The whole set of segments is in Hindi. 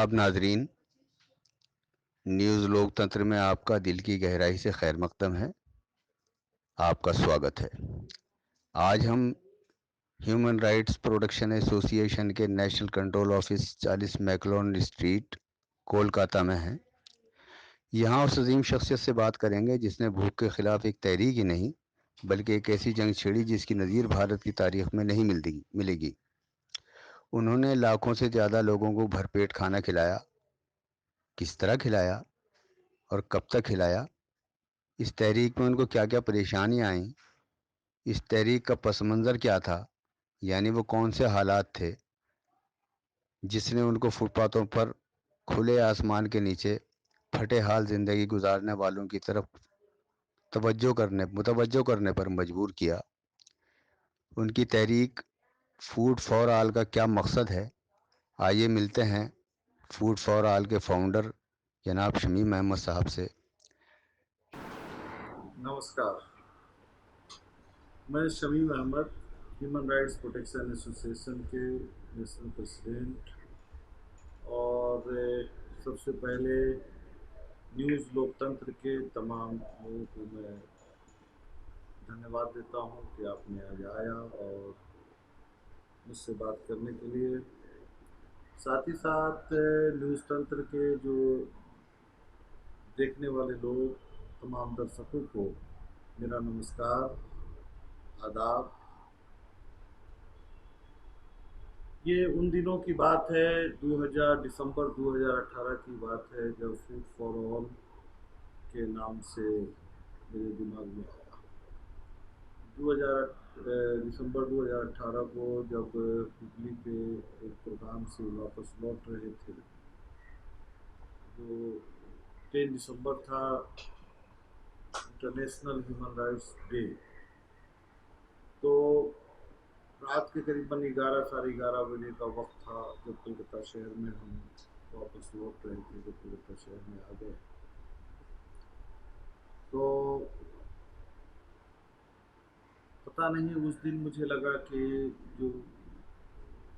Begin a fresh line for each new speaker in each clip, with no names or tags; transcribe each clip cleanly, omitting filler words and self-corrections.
जनाब नाजरीन, न्यूज़ लोकतंत्र में आपका दिल की गहराई से खैर मकदम है। आपका स्वागत है। आज हम ह्यूमन राइट्स प्रोटेक्शन एसोसिएशन के नेशनल कंट्रोल ऑफिस 40 मैकलोन स्ट्रीट, कोलकाता में हैं। यहाँ उस अजीम शख्सियत से बात करेंगे जिसने भूख के खिलाफ एक तहरीक ही नहीं बल्कि एक ऐसी जंग छेड़ी जिसकी नज़ीर भारत की तारीख में नहीं मिलेगी। उन्होंने लाखों से ज़्यादा लोगों को भरपेट खाना खिलाया। किस तरह खिलाया और कब तक खिलाया, इस तहरीक में उनको क्या क्या परेशानियां आईं, इस तहरीक का पस मंज़र क्या था, यानी वो कौन से हालात थे जिसने उनको फुटपाथों पर खुले आसमान के नीचे फटे हाल ज़िंदगी गुजारने वालों की तरफ मुतवज्जो करने पर मजबूर किया। उनकी तहरीक फूड फॉर ऑल का क्या मकसद है, आइए मिलते हैं फूड फॉर ऑल के फाउंडर जनाब शमीम अहमद साहब से।
नमस्कार, मैं Shamim Ahmed, human rights protection association के नेशनल प्रेसिडेंट। और सबसे पहले न्यूज़ लोकतंत्र के तमाम लोगों को मैं धन्यवाद देता हूं कि आपने आज आया और मुझसे बात करने के लिए। साथ ही साथ न्यूज़ तंत्र के जो देखने वाले लोग, तमाम दर्शकों को मेरा नमस्कार, आदाब। ये उन दिनों की बात है, 2000 दिसंबर 2018 की बात है, जब फूड फॉर ऑल के नाम से मेरे दिमाग में आया। 2000 दिसंबर 2018 को जब दिल्ली पे एक प्रोग्राम से वापस लौट रहे थे, जो 10 दिसंबर था, इंटरनेशनल ह्यूमन राइट्स डे। तो रात के करीबन 11 साढ़े 11 बजे का वक्त था जब कोलकाता शहर में हम वापस लौट रहे थे, जब कोलकाता शहर में आ गए। तो पता नहीं, उस दिन मुझे लगा कि जो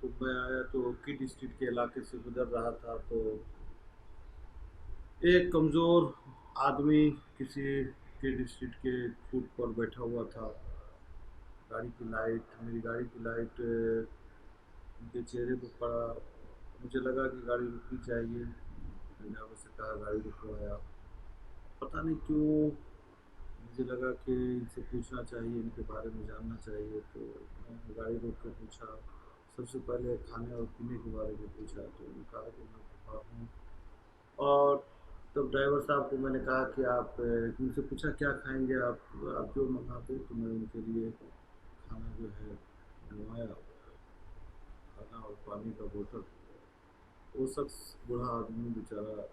तो मैं आया तो किड स्ट्रीट के इलाके से गुजर रहा था, तो एक कमज़ोर आदमी किसी किड स्ट्रीट के फुट पर बैठा हुआ था। मेरी गाड़ी की लाइट उनके चेहरे पर पड़ा। मुझे लगा कि गाड़ी रुकनी चाहिए। मैंने आपसे कहा गाड़ी रुकवाया। पता नहीं क्यों मुझे लगा कि इनसे पूछना चाहिए, इनके बारे में जानना चाहिए। तो मैंने गाड़ी रोक कर पूछा। सबसे पहले खाने और पीने के बारे में पूछा, तो उन्होंने कहा कि मैं भूखा हूँ। और तब ड्राइवर साहब को मैंने कहा कि आप उनसे पूछा क्या खाएंगे आप जो मंगाते, तो मैं उनके लिए खाना जो है बनवाया, खाना और पानी का बोतल। वो शख्स, बूढ़ा आदमी बेचारा,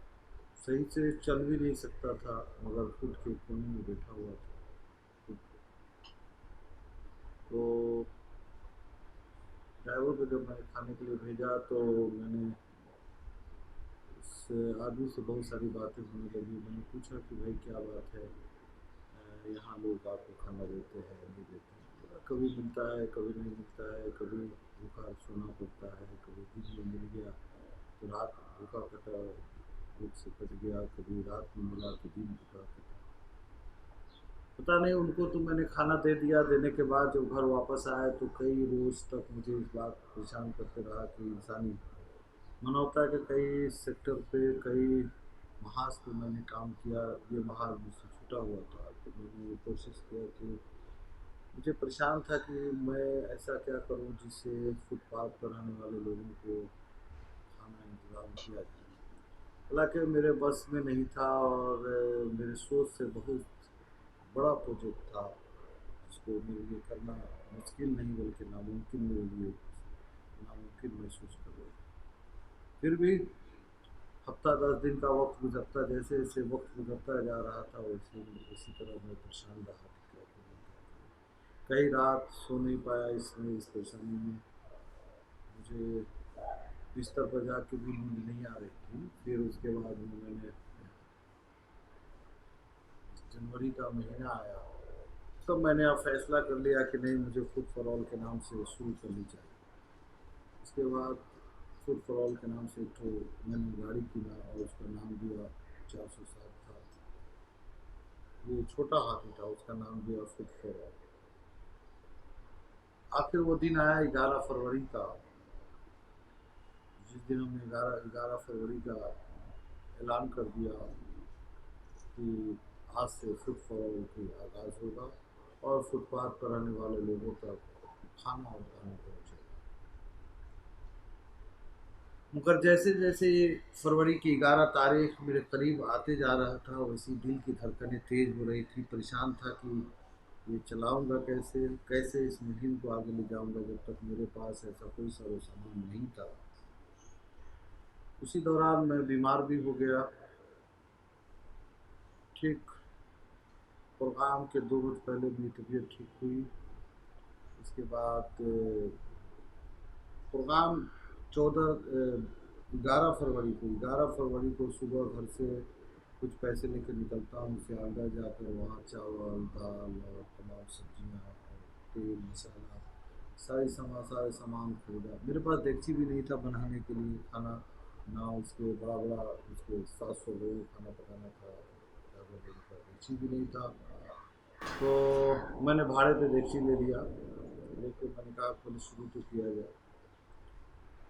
सही से चल भी नहीं सकता था, मगर खुद के कोने में बैठा हुआ था। तो ड्राइवर को जब मैंने खाने के लिए भेजा, तो मैंने उस आदमी से बहुत सारी बातें होने लगी। मैंने पूछा कि भाई क्या बात है, यहाँ लोग आपको खाना देते हैं नहीं देते हैं? बोला, कभी मिलता है कभी नहीं मिलता है, कभी भूखा सोना पड़ता है, कभी दिन में मिल गया तो रात भूखा कटा, भूख से कट गया, कभी रात में मिला तो दिन भूखा कटा। पता नहीं उनको तो मैंने खाना दे दिया। देने के बाद जब घर वापस आए तो कई रोज़ तक मुझे इस बात परेशान करते रहा कि इंसानी मानवता के कई सेक्टर पे, कई महाज पे मैंने काम किया। ये महाज मुझसे छूटा हुआ था, तो मैंने ये कोशिश किया कि मुझे परेशान था कि मैं ऐसा क्या करूं जिससे फुटपाथ पर आने वाले लोगों को खाना इंतज़ाम किया जाए। हालांकि मेरे बस में नहीं था, और मेरे सोच से बहुत बड़ा प्रोजेक्ट था जिसको मेरे लिए करना मुश्किल नहीं बल्कि नामुमकिन मेरे लिए नामुमकिन महसूस कर रहा था। फिर भी हफ्ता 10 दिन का वक्त गुजरता, जैसे जैसे वक्त गुजरता जा रहा था वैसे उसी तरह मैं परेशान रहा कि क्या करूँ क्या करूँ। कई रात सो नहीं पाया इस परेशानी में। मुझे बिस्तर पर जाके भी नींद नहीं आ रही थी। फिर उसके बाद में मैंने जनवरी का महीना आया, तब मैंने अब फैसला कर लिया कि नहीं, मुझे फूड फॉर ऑल के नाम से शुरू करनी चाहिए। उसके बाद फूड फॉर ऑल के नाम से एक ठो मैंने गाड़ी किना और उसका नाम दिया 407 था। वो छोटा हाथी था, उसका नाम दिया फूड फॉर ऑल। आखिर वो दिन आया 11 फरवरी का, जिस दिन हमने 11 फरवरी का ऐलान कर दिया कि आज से फूड फॉर ऑल की आगाज़ होगा और फुटपाथ पर रहने वाले लोगों तक खाना और पानी पहुँचेगा। मगर जैसे जैसे ये फरवरी की 11 तारीख मेरे करीब आते जा रहा था, वैसी दिल की धड़कनें तेज हो रही थी। परेशान था कि ये चलाऊंगा कैसे, कैसे इस मुहिम को आगे ले जाऊंगा जब तक मेरे पास ऐसा कोई सारो सामान नहीं था। उसी दौरान मैं बीमार भी हो गया। ठीक प्रोग्राम के 2 रोज पहले मेरी तबीयत ठीक हुई। इसके बाद प्रोग्राम 11 फरवरी को सुबह घर से कुछ पैसे लेकर निकलता हूँ। सियालदह जाकर वहाँ चावल दाल और तमाम सब्जियाँ और तेल मसाला सारे सामान खरीदा। मेरे पास डेगची भी नहीं था बनाने के लिए खाना, ना उसके बड़ा बड़ा उसके 700 लोगों को खाना पकाना था, ज़्यादा मेरे पास डेगची भी नहीं था। तो मैंने भाड़े पे डेगची ले लिया, लेकिन मैंने कहा पहले शुरू तो किया जाए,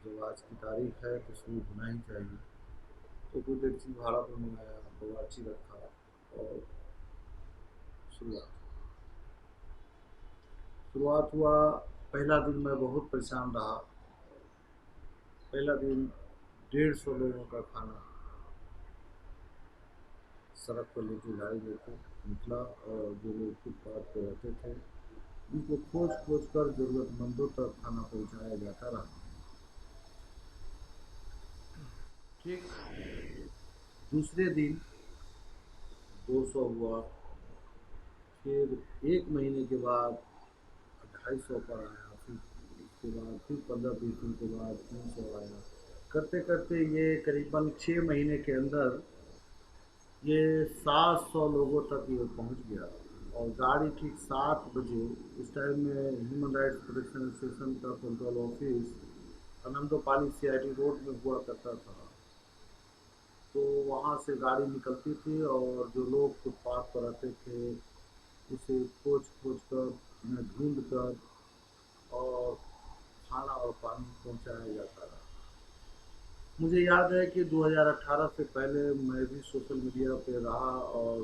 जब आज की तारीख है तो शुरू होना ही चाहिए। तो कुछ डेगची भाड़ा पर मंगाया, बवाची रखा और शुरुआत शुरुआत हुआ। पहला दिन मैं बहुत परेशान रहा। पहला दिन 150 लोगों का खाना सड़क पर लेके गाड़ी लेकर निकला, और जो लोग फुटपाथ पर रहते थे उनको खोज खोज कर ज़रूरतमंदों तक खाना पहुंचाया जाता रहा। ठीक दूसरे दिन 200 हुआ, फिर 1 महीने के बाद 250 पर आया, फिर उसके बाद फिर 15-20 दिन के बाद 300 आया। करते करते ये करीबन 6 महीने के अंदर ये 700 लोगों तक ये पहुंच गया। और गाड़ी ठीक 7 बजे, उस टाइम में ह्यूमन राइट्स प्रोटेक्शन एसोसिएशन का कंट्रोल ऑफिस आनंदोपाली सीआईटी रोड में हुआ करता था। तो वहाँ से गाड़ी निकलती थी और जो लोग फुटपाथ पर रहते थे उसे खोज खोज कर, उन्हें ढूंढ कर और खाना और पानी पहुँचाया जाता रहा। मुझे याद है कि 2018 से पहले मैं भी सोशल मीडिया पे रहा और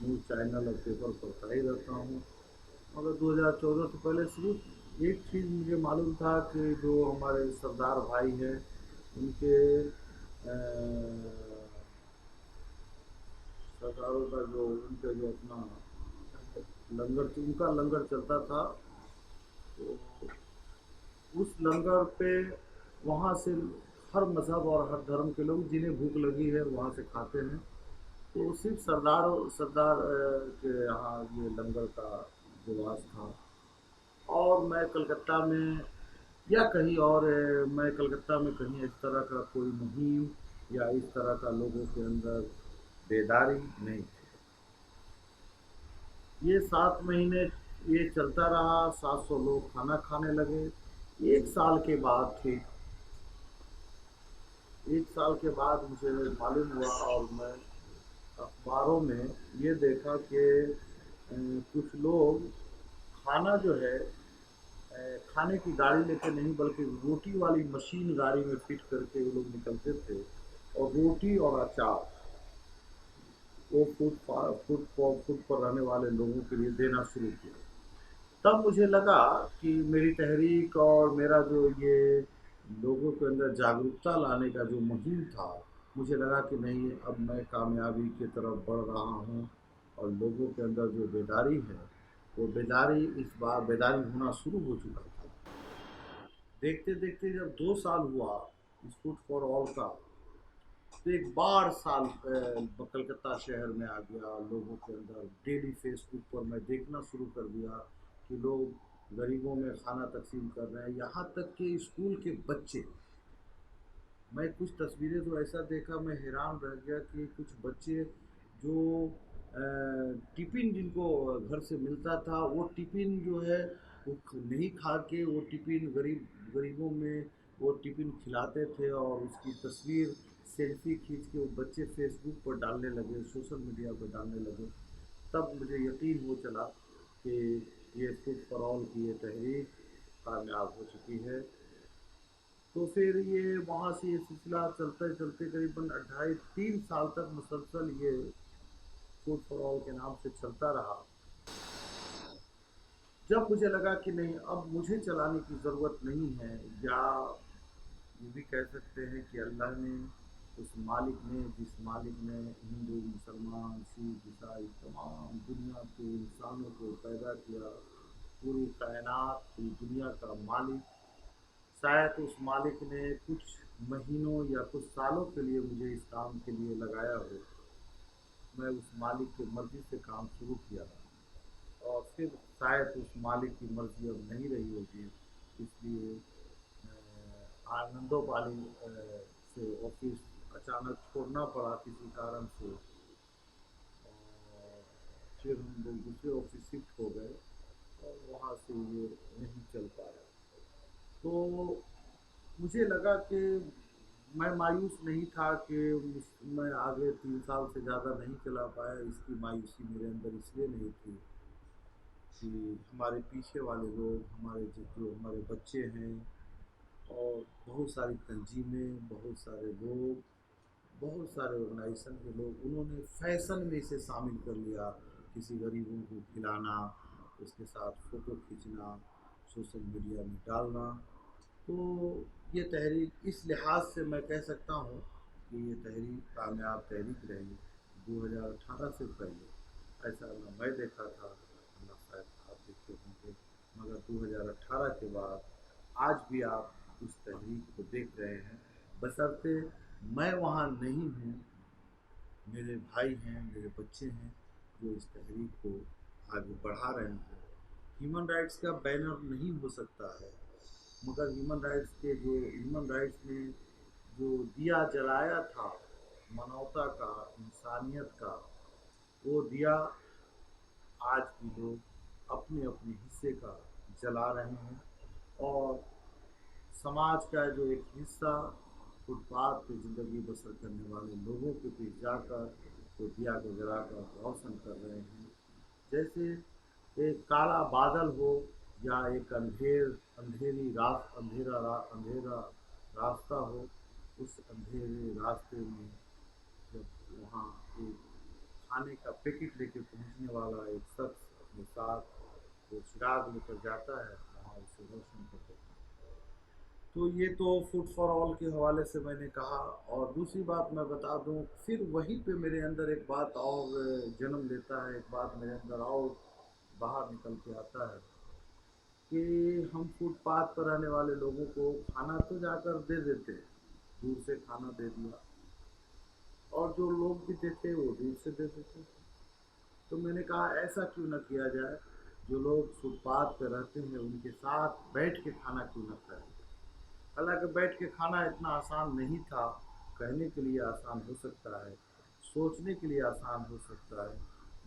न्यूज़ चैनल और पेपर पढ़ता ही रहता हूँ। मगर 2014 से पहले सिर्फ एक चीज़ मुझे मालूम था कि जो हमारे सरदार भाई हैं उनके सरदारों का जो उनके जो अपना लंगर, उनका लंगर चलता था। तो उस लंगर पे वहाँ से हर मज़हब और हर धर्म के लोग जिन्हें भूख लगी है वहाँ से खाते हैं। तो सिर्फ सरदार के यहाँ ये लंगर का रिवाज था। और मैं कलकत्ता में या कहीं और मैं कलकत्ता में कहीं इस तरह का कोई मुहिम या इस तरह का लोगों के अंदर बेदारी नहीं थी। ये 7 महीने ये चलता रहा, 700 लोग खाना खाने लगे। 1 साल के बाद ठीक 1 साल के बाद मुझे मालूम हुआ और मैं अखबारों में ये देखा कि कुछ लोग खाना जो है खाने की गाड़ी लेके नहीं बल्कि रोटी वाली मशीन गाड़ी में फिट करके वो लोग निकलते थे और रोटी और अचार वो फूड पर रहने वाले लोगों के लिए देना शुरू किया। तब मुझे लगा कि मेरी तहरीक और मेरा जो ये लोगों के अंदर जागरूकता लाने का जो मुहिम था, मुझे लगा कि नहीं, अब मैं कामयाबी की तरफ बढ़ रहा हूँ। और लोगों के अंदर जो बेदारी है, वो बेदारी इस बार बेदारी होना शुरू हो चुका था। देखते देखते जब 2 साल हुआ इस फूड फॉर ऑल का, तो एक बार साल कलकत्ता शहर में आ गया। लोगों के अंदर डेली फेसबुक पर मैं देखना शुरू कर दिया कि लोग गरीबों में खाना तकसीम कर रहे हैं, यहाँ तक कि स्कूल के बच्चे। मैं कुछ तस्वीरें तो ऐसा देखा, मैं हैरान रह गया कि कुछ बच्चे जो टिफ़िन जिनको घर से मिलता था वो टिफ़िन जो है वो नहीं खा के वो टिफ़िन गरीबों में वो टिफ़िन खिलाते थे और उसकी तस्वीर सेल्फ़ी खींच के वो बच्चे फ़ेसबुक पर डालने लगे, सोशल मीडिया पर डालने लगे। तब मुझे यकीन हो चला कि ये फूड फॉर ऑल की ये तहरीक कामयाब हो चुकी है। तो फिर ये वहाँ से ये सिलसिला चलते-चलते करीबन ढाई 3 साल तक मुसलसल ये फूड फॉर ऑल के नाम से चलता रहा। जब मुझे लगा कि नहीं, अब मुझे चलाने की ज़रूरत नहीं है, या ये भी कह सकते हैं कि अल्लाह ने, उस मालिक ने, जिस मालिक ने हिंदू, मुसलमान, सिख, ईसाई तमाम दुनिया के इंसानों को पैदा किया, पूरी कायनात, पूरी दुनिया का मालिक, शायद उस मालिक ने कुछ महीनों या कुछ सालों के लिए मुझे इस काम के लिए लगाया हो। मैं उस मालिक की मर्ज़ी से काम शुरू किया और फिर शायद उस मालिक की मर्ज़ी अब नहीं रही होगी, इसलिए आनंदोपाली से ऑफिस अचानक छोड़ना पड़ा किसी कारण से, और फिर हम लोग दूसरे ऑफिस शिफ्ट हो गए और वहाँ से ये नहीं चल पाया। तो मुझे लगा कि मैं मायूस नहीं था कि मैं आगे 3 साल से ज़्यादा नहीं चला पाया, इसकी मायूसी मेरे अंदर इसलिए नहीं थी कि हमारे पीछे वाले लोग, हमारे जो हमारे बच्चे हैं, और बहुत सारी तंजीमें, बहुत सारे लोग, बहुत सारे ऑर्गेनाइजेशन के लोग, उन्होंने फैशन में इसे शामिल कर लिया। किसी गरीबों को खिलाना, उसके साथ फ़ोटो खींचना, सोशल मीडिया में डालना। तो ये तहरीक इस लिहाज से मैं कह सकता हूँ कि ये तहरीक कामयाब तहरीक रही। 2018 से पहले ऐसा ना मैं देखा था, ना शायद आप देखते होंगे, मगर 2018 के बाद आज भी आप उस तहरीक को देख रहे हैं। बशर्ते मैं वहाँ नहीं हूँ, मेरे भाई हैं, मेरे बच्चे हैं जो इस तहरीक को आगे बढ़ा रहे हैं। ह्यूमन राइट्स का बैनर नहीं हो सकता है, मगर ह्यूमन राइट्स ने जो दिया जलाया था मानवता का, इंसानियत का, वो दिया आज भी लोग अपने अपने हिस्से का जला रहे हैं। और समाज का जो एक हिस्सा फुटपाथ पे ज़िंदगी बसर करने वाले लोगों के बीच जाकर तो दिया को जलाकर रोशन कर रहे हैं। जैसे एक काला बादल हो या एक अंधेरा रास्ता हो, उस अंधेरे रास्ते में जब वहाँ एक खाने का पैकेट लेके पहुँचने वाला एक शख्स अपने साथ वो चिराग लेकर जाता है, वहाँ उसे रोशन कर देता है। तो ये तो फूड फॉर ऑल के हवाले से मैंने कहा। और दूसरी बात मैं बता दूं, फिर वहीं पे मेरे अंदर एक बात और जन्म लेता है, एक बात मेरे अंदर और बाहर निकल के आता है कि हम फुटपाथ पर रहने वाले लोगों को खाना तो जाकर दे देते हैं, दूर से खाना दे दिया, और जो लोग भी देते वो दूर से दे देते थे। तो मैंने कहा ऐसा क्यों ना किया जाए, जो लोग फुटपाथ पर रहते हैं उनके साथ बैठ के खाना क्यों ना खाएं। हालांकि बैठ के खाना इतना आसान नहीं था, कहने के लिए आसान हो सकता है, सोचने के लिए आसान हो सकता है,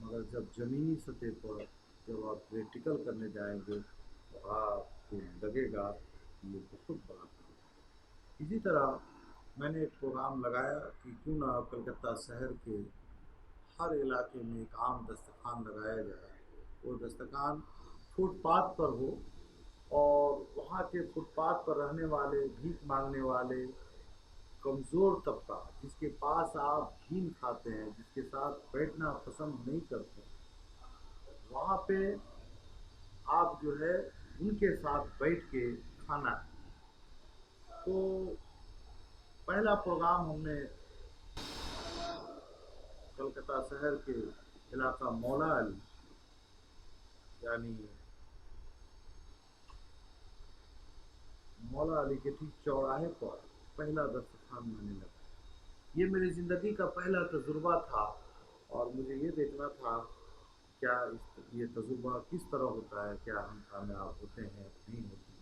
मगर जब ज़मीनी सतह पर जब आप प्रैक्टिकल करने जाएंगे तो आपको लगेगा कि ये बहुत बड़ा काम है। इसी तरह मैंने एक प्रोग्राम लगाया कि क्यों ना कलकत्ता शहर के हर इलाके में एक आम दस्तरखान लगाया जाए। वो दस्तरखान फुटपाथ पर हो, और वहाँ के फुटपाथ पर रहने वाले, भीख मांगने वाले, कमज़ोर तबका, जिसके पास आप भीम खाते हैं, जिसके साथ बैठना पसंद नहीं करते, वहाँ पे आप जो है उनके साथ बैठ के खाना है। तो पहला प्रोग्राम हमने कलकत्ता शहर के इलाका मौला अली, यानी मौला अली के ठीक चौराहे पर पहला दस्तरखान मैंने लगाया। ये मेरी ज़िंदगी का पहला तजुर्बा था, और मुझे ये देखना था क्या ये तजुर्बा किस तरह होता है, क्या हम कामयाब होते हैं नहीं होते।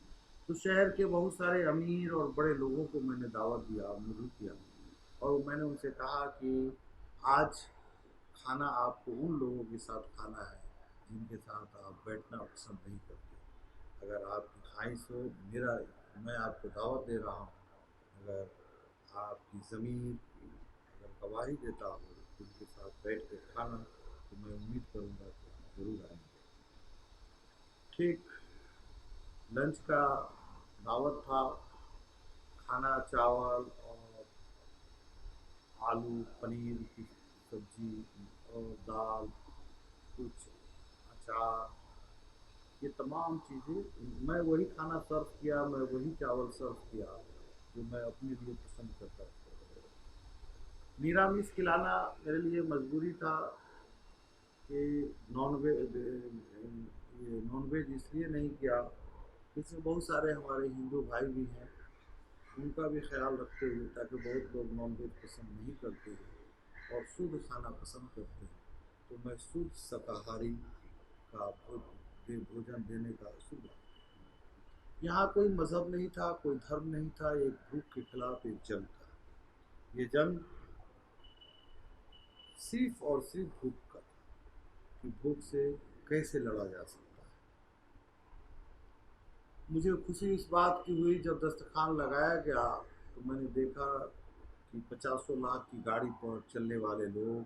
तो शहर के बहुत सारे अमीर और बड़े लोगों को मैंने दावत दिया, मदऊ किया, और मैंने उनसे कहा कि आज खाना आपको उन लोगों के साथ खाना है जिनके साथ आप बैठना पसंद नहीं करते। अगर आपकी ख्वाहिश हो, मेरा मैं आपको दावत दे रहा हूँ, अगर आपकी ज़मीर अगर गवाही देता हो तो उनके साथ बैठ कर खाना, तो मैं उम्मीद करूँगा कि आप ज़रूर आएंगे। ठीक लंच का दावत था, खाना चावल और आलू पनीर की सब्जी और दाल, कुछ अचार, ये तमाम चीज़ें मैं वही खाना सर्व किया, मैं वही चावल सर्व किया जो मैं अपने लिए पसंद करता था। निरामिष खिलाना मेरे लिए मजबूरी था कि नॉन वेज ये नॉन वेज इसलिए नहीं किया, इसमें बहुत सारे हमारे हिंदू भाई भी हैं, उनका भी ख्याल रखते हुए, ताकि बहुत लोग नॉन वेज पसंद नहीं करते हैं और शुद्ध खाना पसंद करते हैं, तो मैं शुद्ध शाकाहारी का भोजन देने का शुभ। यहाँ कोई मज़हब नहीं था, कोई धर्म नहीं था, एक भूख के खिलाफ एक जंग था। ये जंग सिर्फ और सिर्फ भूख का था, कि भूख से कैसे लड़ा जा सकता है। मुझे खुशी इस बात की हुई जब दस्तरखान लगाया गया, तो मैंने देखा कि पचासों लाख की गाड़ी पर चलने वाले लोग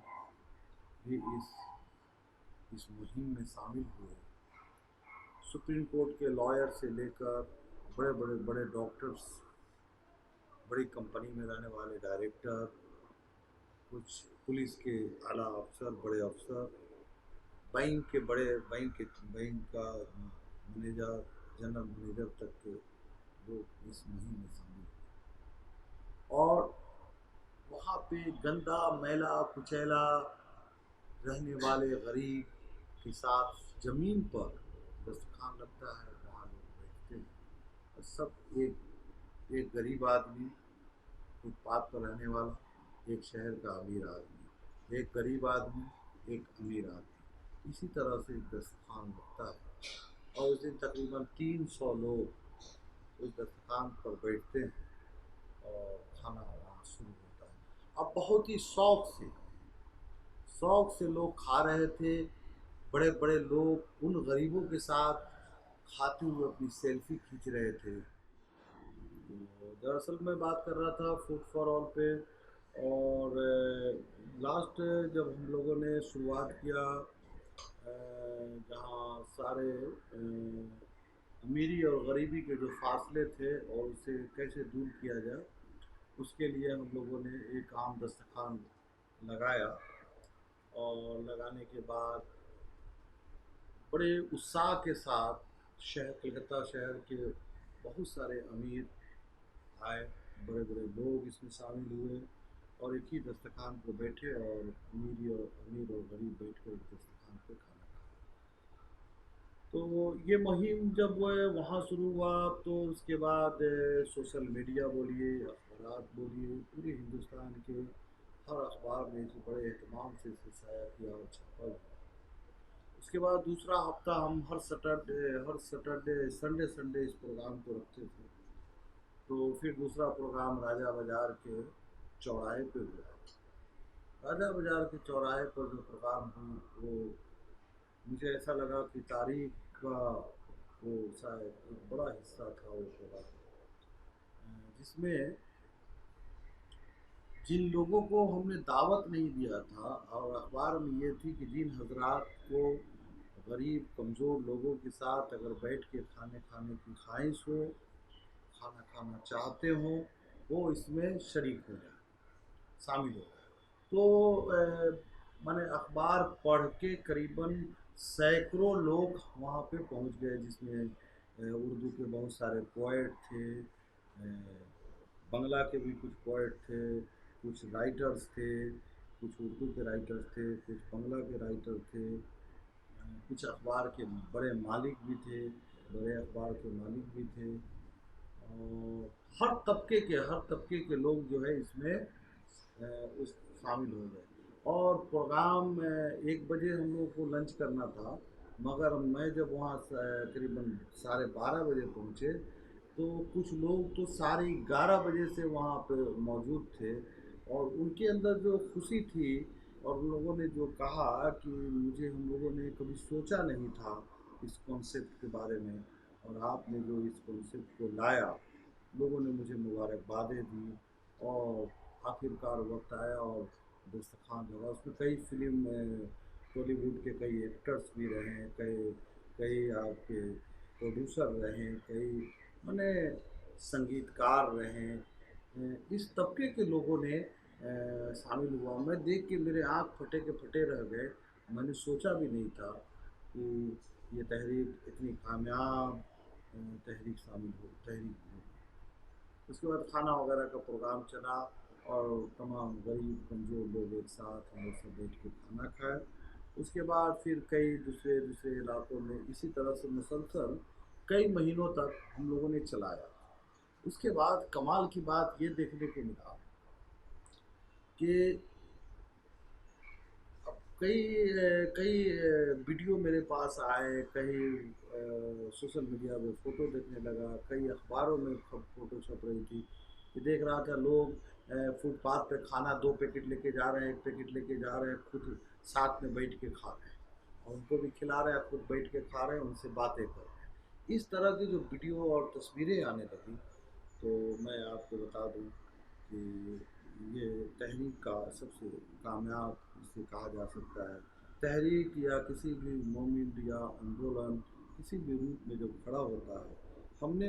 भी इस मुहिम में शामिल हुए। सुप्रीम कोर्ट के लॉयर से लेकर बड़े डॉक्टर्स, बड़ी कंपनी में रहने वाले डायरेक्टर, कुछ पुलिस के आला अफसर, बड़े अफसर, बैंक का मैनेजर, जनरल मैनेजर तक के लोग इस मुहिम में शामिल हुए। और वहाँ पे गंदा मैला कुचैला रहने वाले गरीब के साथ ज़मीन पर दस्तरखान लगता है, वहाँ लोग बैठते हैं, और सब एक गरीब आदमी, फुटपाथ पर रहने वाला, एक शहर का अमीर आदमी, एक गरीब आदमी, एक अमीर आदमी, इसी तरह से दस्तरखान लगता है। और उस दिन तकरीबन 300 लोग उस दस्तरखान पर बैठते हैं और खाना वहाँ शुरू होता है। अब बहुत ही शौक से लोग खा रहे थे। बड़े बड़े लोग उन गरीबों के साथ खाते हुए अपनी सेल्फी खींच रहे थे। तो दरअसल मैं बात कर रहा था फूड फॉर ऑल पे। और लास्ट जब हम लोगों ने शुरुआत किया, जहाँ सारे अमीरी और गरीबी के जो फासले थे और उसे कैसे दूर किया जाए, उसके लिए हम लोगों ने एक आम दस्तरखान लगाया। और लगाने के बाद बड़े उत्साह के साथ कलकत्ता शहर के बहुत सारे अमीर आए, बड़े बड़े लोग इसमें शामिल हुए और एक ही दस्तरखान पर बैठे, और अमीर और गरीब बैठ कर दस्तरखान पर खाना खाया। तो ये मुहिम जब वहाँ शुरू हुआ, तो उसके बाद सोशल मीडिया बोलिए, अखबार बोलिए, पूरे हिंदुस्तान के हर अखबार ने इसे बड़े अहतमाम से इसे शाया किया और छापा हुआ। उसके बाद दूसरा हफ्ता हम हर सैटरडे संडे संडे इस प्रोग्राम को रखते थे। तो फिर दूसरा प्रोग्राम राजा बाज़ार के चौराहे पे हुआ। राजा बाज़ार के चौराहे पर जो प्रोग्राम हुई, वो मुझे ऐसा लगा कि तारीख का वो शायद एक बड़ा हिस्सा था वो प्रोग्राम, जिसमें जिन लोगों को हमने दावत नहीं दिया था, और अखबार में ये थी कि जिन हजरात को गरीब कमज़ोर लोगों के साथ अगर बैठ के खाने की ख्वाहिश हो, खाना खाना चाहते हों, वो इसमें शरीक हो जाए, शामिल हो जाए। तो मैंने अखबार पढ़ के करीबन सैकड़ों लोग वहाँ पे पहुँच गए, जिसमें उर्दू के बहुत सारे पोएट थे, बंगला के भी कुछ पोएट थे, कुछ राइटर्स थे, कुछ उर्दू के राइटर्स थे, कुछ बंगला के राइटर थे, कुछ अखबार के बड़े मालिक भी थे, बड़े अखबार के मालिक भी थे। और हर तबके के लोग जो है इसमें उस शामिल हो गए। और प्रोग्राम 1 बजे हम लोगों को लंच करना था, मगर मैं जब वहाँ करीबन 12:30 बजे पहुँचे, तो कुछ लोग तो 11:30 बजे से वहाँ पे मौजूद थे, और उनके अंदर जो खुशी थी, और उन लोगों ने जो कहा कि हम लोगों ने कभी सोचा नहीं था इस कॉन्सेप्ट के बारे में, और आपने जो इस कॉन्सेप्ट को लाया, लोगों ने मुझे मुबारकबादें दी और आखिरकार वक्त आया और दस्तरखान लगा। उसमें कई फिल्म टॉलीवुड के कई एक्टर्स भी रहे हैं, कई कई आपके प्रोड्यूसर रहे हैं, कई माने संगीतकार रहे हैं। इस तबके के लोगों ने शामिल हुआ। मैं देख के मेरे आँख फटे के फटे रह गए। मैंने सोचा भी नहीं था कि ये तहरीक इतनी कामयाब तहरीक होगी। उसके बाद खाना वगैरह का प्रोग्राम चला और तमाम गरीब कमज़ोर लोग एक साथ हम लोग सब बैठ के खाना खाए। उसके बाद फिर कई दूसरे दूसरे इलाकों में इसी तरह से मुसलसल कई महीनों तक हम लोगों ने चलाया। उसके बाद कमाल की बात ये देखने को मिला कि कई वीडियो मेरे पास आए, कई सोशल मीडिया पे फ़ोटो देखने लगा, कई अखबारों में फ़ोटो छप रही थी कि देख रहा था लोग फुटपाथ पे खाना 2 पैकेट लेके जा रहे हैं, 1 पैकेट लेके जा रहे हैं, खुद साथ में बैठ के खा रहे हैं और उनको भी खिला रहे हैं, खुद बैठ के खा रहे हैं, उनसे बातें कर रहे हैं। इस तरह की जो वीडियो और तस्वीरें आने लगी, तो मैं आपको बता दूं कि ये तहरीक का सबसे कामयाब इसे कहा जा सकता है। तहरीक या किसी भी मूवमेंट या आंदोलन किसी भी रूप में जब खड़ा होता है, हमने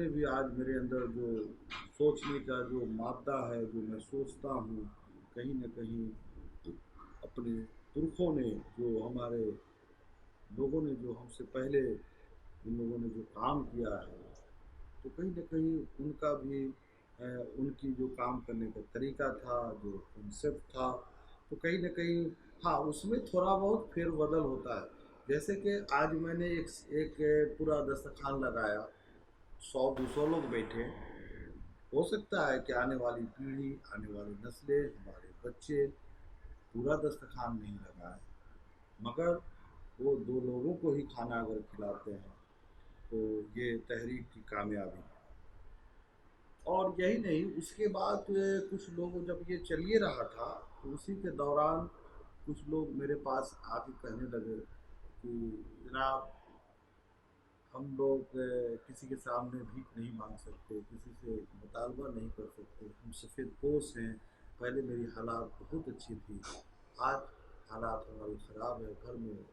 भी आज मेरे अंदर जो सोचने का जो मादा है, जो मैं सोचता हूँ, कहीं न कहीं अपने पुरखों ने जो हमारे लोगों ने जो हमसे पहले इन लोगों ने जो काम किया है, तो कहीं न कहीं उनका भी उनकी जो काम करने का तरीका था, जो कॉन्सेप्ट था, तो कहीं न कहीं हाँ, उसमें थोड़ा बहुत फेर-बदल होता है। जैसे कि आज मैंने एक पूरा दस्तरख़्वान लगाया, 100-200 लोग बैठे, हो सकता है कि आने वाली पीढ़ी, आने वाली नस्लें, हमारे बच्चे पूरा दस्तरख़्वान नहीं लगाएँ, मगर वो 2 लोगों को ही खाना अगर खिलाते हैं, तो ये तहरीक की कामयाबी है। और यही नहीं, उसके बाद कुछ लोग जब ये चल ही रहा था, तो उसी के दौरान कुछ लोग मेरे पास आके कहने लगे कि जनाब, हम लोग किसी के सामने भीख नहीं मांग सकते, किसी से मुतालबा नहीं कर सकते, हम सफ़ेद पोश हैं। पहले मेरी हालात बहुत अच्छी थी, आज हालात हमारी ख़राब है, घर में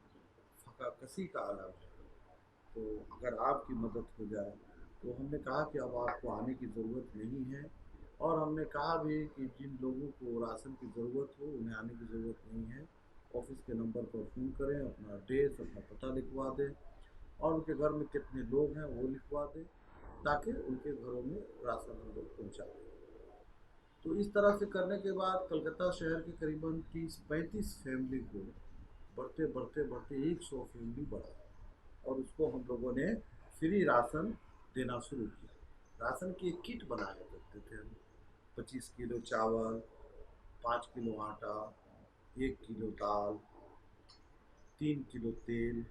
फकाकसी का आलम है। तो अगर आपकी मदद हो जाए, तो हमने कहा कि अब आपको आने की ज़रूरत नहीं है। और हमने कहा भी कि जिन लोगों को राशन की ज़रूरत हो, उन्हें आने की ज़रूरत नहीं है। ऑफ़िस के नंबर पर फ़ोन करें, अपना एड्रेस, अपना पता लिखवा दें और उनके घर में कितने लोग हैं वो लिखवा दें, ताकि उनके घरों में राशन हम लोग पहुँचा दें। तो इस तरह से करने के बाद कलकत्ता शहर के करीबन 30-35 फैमिली को बढ़ते 100 फैमिली बढ़ा और उसको हम लोगों ने फ्री राशन देना शुरू किया। राशन की एक किट बनाया करते थे हम। 25 किलो चावल, 5 किलो आटा, 1 किलो दाल, 3 किलो तेल,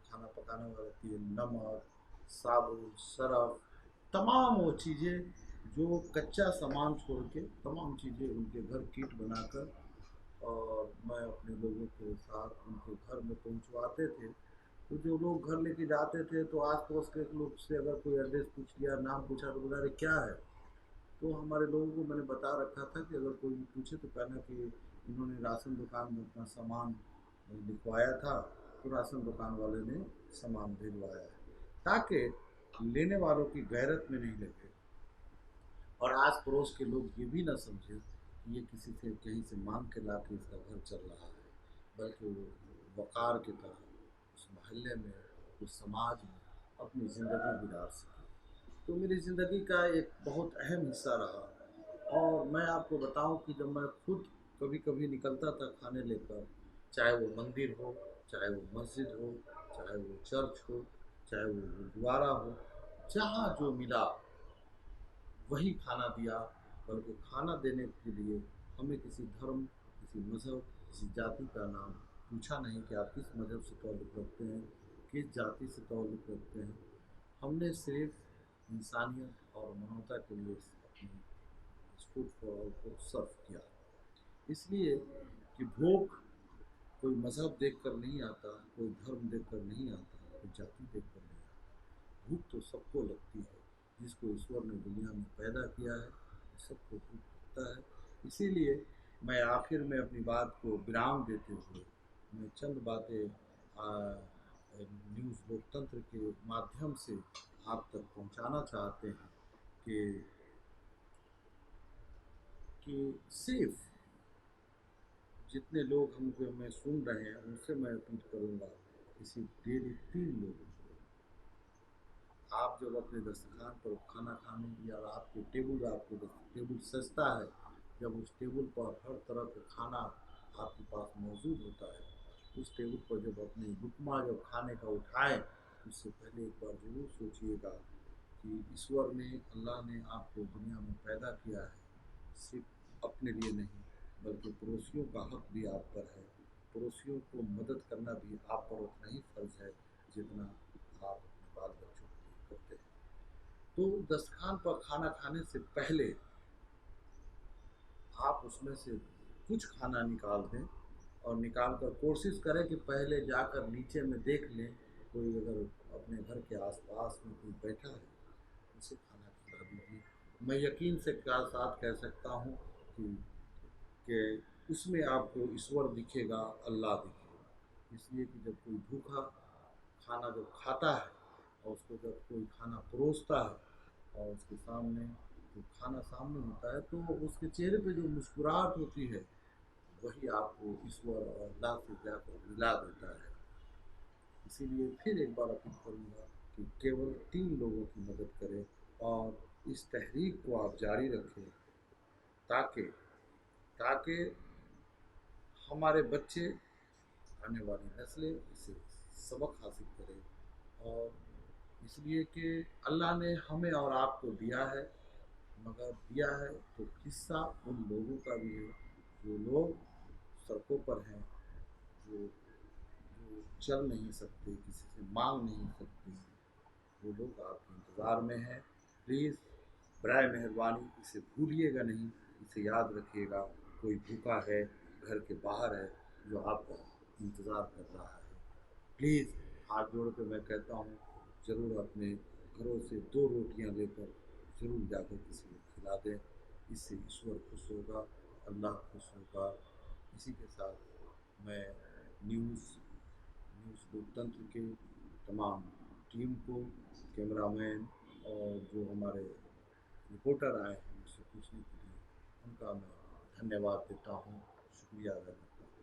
खाना पकाने वाला तेल, नमक, साबुन, सरफ, तमाम वो चीज़ें जो कच्चा सामान छोड़ के तमाम चीज़ें उनके घर किट बनाकर और मैं अपने लोगों के साथ उनके घर में पहुंचवाते थे। तो जो लोग घर लेके जाते थे, तो आस पड़ोस के लोग से अगर कोई एड्रेस पूछ लिया, नाम पूछा, तो बोला अरे क्या है। तो हमारे लोगों को मैंने बता रखा था कि अगर कोई भी पूछे तो कहना कि इन्होंने राशन दुकान में अपना सामान लिखवाया था, तो राशन दुकान वाले ने सामान भिजवाया है, ताकि लेने वालों की गैरत में नहीं लगे और आस पड़ोस के लोग ये भी ना समझे कि ये किसी से कहीं से मांग के ला के इसका घर चल रहा है, बल्कि वो वक़ार की तरह उस मोहल्ले में, उस समाज में अपनी ज़िंदगी गुजार सके। तो मेरी ज़िंदगी का एक बहुत अहम हिस्सा रहा। और मैं आपको बताऊं कि जब मैं खुद कभी कभी निकलता था खाने लेकर, चाहे वो मंदिर हो, चाहे वो मस्जिद हो, चाहे वो चर्च हो, चाहे वो गुरुद्वारा हो, जहाँ जो मिला वही खाना दिया। बल्कि खाना देने के लिए हमें किसी धर्म, किसी मज़हब, किसी जाति का नाम पूछा नहीं कि आप किस मज़हब से ताल्लुक़ रखते हैं, किस जाति से ताल्लुक़ रखते हैं। हमने सिर्फ इंसानियत और मानवता के लिए अपनी इस फूड फॉर ऑल को सर्व किया। इसलिए कि भूख कोई मज़हब देख कर नहीं आता, कोई धर्म देख कर नहीं आता, कोई जाति देख कर नहीं आता। भूख तो सबको लगती है, जिसको ईश्वर ने दुनिया में पैदा किया है सबको भूख लगता है। इसीलिए मैं आखिर में अपनी बात को विराम देते हुए मैं चंद बातें न्यूज़ लोकतंत्र के माध्यम से आप तक पहुंचाना चाहते हैं कि सिर्फ जितने लोग हमको मैं सुन रहे हैं उनसे मैं अपील करूँगा कि सिर्फ डेली 3 लोगों को आप जब अपने दस्तरखान पर खाना खाने या आपके टेबल टेबल सजता है, जब उस टेबल पर हर तरह का खाना आपके पास मौजूद होता है, उस टेबल पर जब अपने लुकमा जब खाने का उठाएं, उससे पहले एक बार ज़रूर सोचिएगा कि ईश्वर ने अल्लाह ने आपको दुनिया में पैदा किया है सिर्फ अपने लिए नहीं, बल्कि पड़ोसियों का हक भी आप पर है। पड़ोसियों को मदद करना भी आप पर उतना ही फ़र्ज़ है जितना आप अपने बाल बच्चों के लिए करते हैं। तो दस्तरखान पर खाना खाने से पहले आप उसमें से कुछ खाना निकाल दें और निकाल कर कोशिश करें कि पहले जाकर नीचे में देख लें, कोई अगर अपने घर के आसपास में कोई बैठा है उसे खाना खिला दीजिए। मैं यकीन से क्या साथ कह सकता हूँ कि उसमें आपको ईश्वर दिखेगा, अल्लाह दिखेगा। इसलिए कि जब कोई भूखा खाना जब खाता है और उसको जब कोई खाना परोसता है और उसके सामने जो खाना सामने होता है तो उसके चेहरे पे जो मुस्कुराहट होती है वही आपको ईश्वर और अल्लाह से जाकर मिला देता है। इसीलिए फिर एक बार अपील करूँगा कि केवल 3 लोगों की मदद करें और इस तहरीक को आप जारी रखें ताकि ताकि हमारे बच्चे, आने वाली नस्लें इसे सबक हासिल करें। और इसलिए कि अल्लाह ने हमें और आपको दिया है, मगर दिया है तो हिस्सा उन लोगों का भी है जो लोग सड़कों पर हैं, जो जो चल नहीं सकते, किसी से मांग नहीं सकते, वो लोग आपके इंतज़ार में हैं। प्लीज़ बराए मेहरबानी इसे भूलिएगा नहीं, इसे याद रखिएगा। कोई भूखा है, घर के बाहर है, जो आपका इंतज़ार कर रहा है। प्लीज़ हाथ जोड़ कर मैं कहता हूँ, ज़रूर अपने घरों से 2 रोटियाँ लेकर ज़रूर जाकर किसी को खिला दें। इससे ईश्वर खुश होगा, अल्लाह खुश होगा। इसी के साथ मैं न्यूज़ न्यूज़ लोकतंत्र के तमाम टीम को, कैमरामैन और जो हमारे रिपोर्टर आए हैं मुझसे पूछने के लिए, उनका मैं धन्यवाद देता हूँ, शुक्रिया अदा करता हूँ।